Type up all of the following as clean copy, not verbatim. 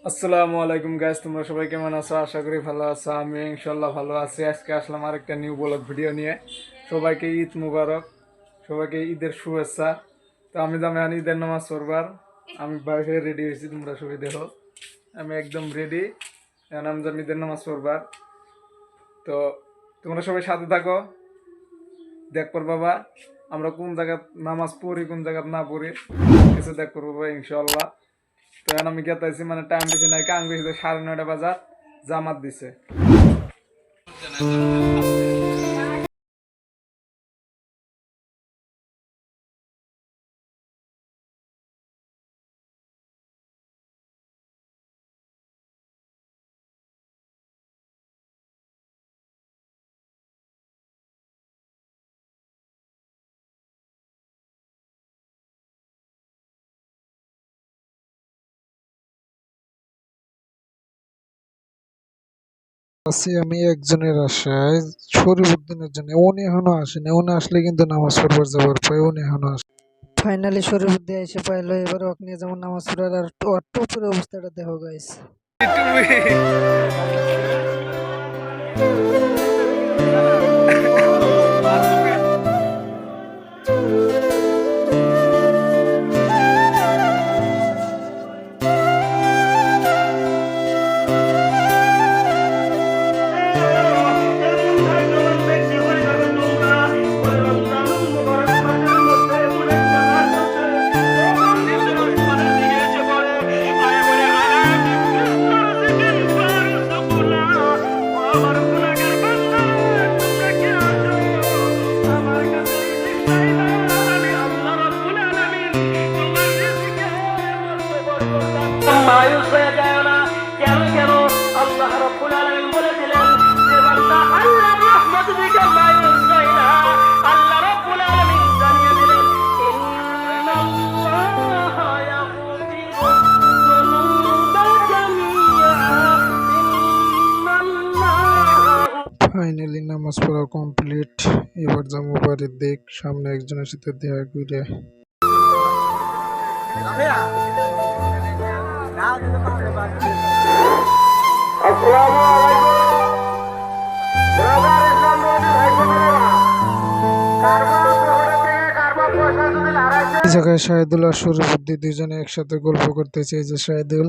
আসসালামু আলাইকুম গাইস, তোমরা সবাই কেমন আছো? আশা করি ভালো আছো। আমি ইনশাল্লাহ ভালো আছি। আজকে আসলাম আরেকটা নিউ ব্লগ ভিডিও নিয়ে। সবাইকে ঈদ মুবারক, সবাইকে ঈদের শুভেচ্ছা। তো আমি যাবো এখন ঈদের নামাজ পড়বার। আমি বাইরে রেডি হয়েছি, তোমরা সবাই দেখো আমি একদম রেডি। এখন আমি যাবো ঈদের নামাজ পড়বার। তো তোমরা সবাই সাথে থাকো, দেখবার বাবা আমরা কোন জায়গা নামাজ পড়ি, কোন জায়গা না পড়ি, কিছু দেখবার বাবা ইনশাল্লাহ। তো এখন আমি গেতাইছি, মানে টাইম বেশি নাই, কাম বেশি 9:30 বাজার জামাত দিছে। আছি আমি একজনের আশায়, শরীফুদ্দিনের জন্য। উনি এখনো আসেনি। উনি আসলে কিন্তু নামাজ পড়বার যাবার পরে উনি এখনো আসে। ফাইনালি শরীফুদ্দিন এসে পাইলো। এবার ওকে নিয়ে যেমন নামাজ পড়ার, আর ওর টুপির অবস্থাটা দেখো গাইস। মায়ুস হয়ে যায় না। কেন কেন আল্লাহ রাব্বুল আলামিন বলেছিলেন যে বান্দা আল্লাহর রহমত থেকে মায়ুস হয় না। আল্লাহ রাব্বুল আলামিন জানিয়ে দিলেন ইন্নাল্লাহা ইয়াগফিরু যুনুবা জামিআ ইন্নাল্লাহা। ফাইনালি নামাজ পড়া কমপ্লিট। এবার যাবো বাড়ির দিক। সামনে একজনের সাথে দেখা করে আসসালামু আলাইকুম ব্রাদার ইসলাম নবী ভাই বোনেরা। কারবা শহরে থেকে কারবা পয়সা যদি হারাইছে। এই জায়গায় শাহিদুল আর শরীফুদ্দিন দুজনে একসাথে গল্প করতেছে। এই যে শাহিদুল।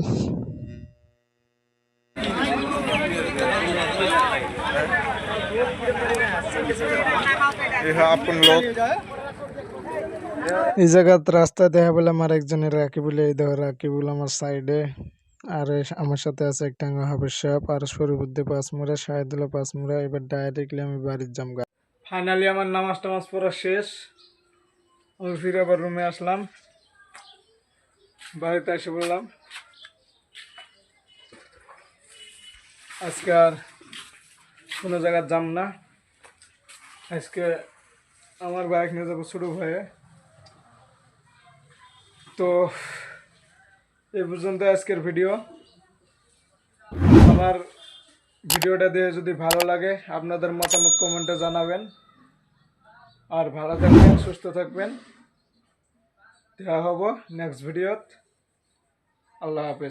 এই জায়গাত রাস্তা দেখা বলে আমার একজনের রাকিবুল, এই দেখো রাকিবুল আমার সাইডে। আর আমার সাথে আছে একটা হাফেজ সাহেব আর শরীফুদ্দিন পাঁচমুড়া, শাহিদুল্লাহ পাঁচমুড়া। এবার ডাইরেক্টলি আমি বাড়ির যাম। ফাইনালি আমার নামাজ টামাজ পড়া শেষ। আমি ফিরে আবার রুমে আসলাম, বাড়িতে এসে বললাম আজকে আর কোনো জায়গায় যাম না। আজকে আমার বাইক নিয়ে যাবো ছোটো ভাইয়ে। তো এই পর্যন্ত আজকের ভিডিও। আমার ভিডিওটা দিয়ে যদি ভালো লাগে আপনাদের মতামত কমেন্টে জানাবেন। আর ভালো থাকবেন, সুস্থ থাকবেন। দেখা হবো নেক্সট ভিডিওত। আল্লাহ হাফেজ।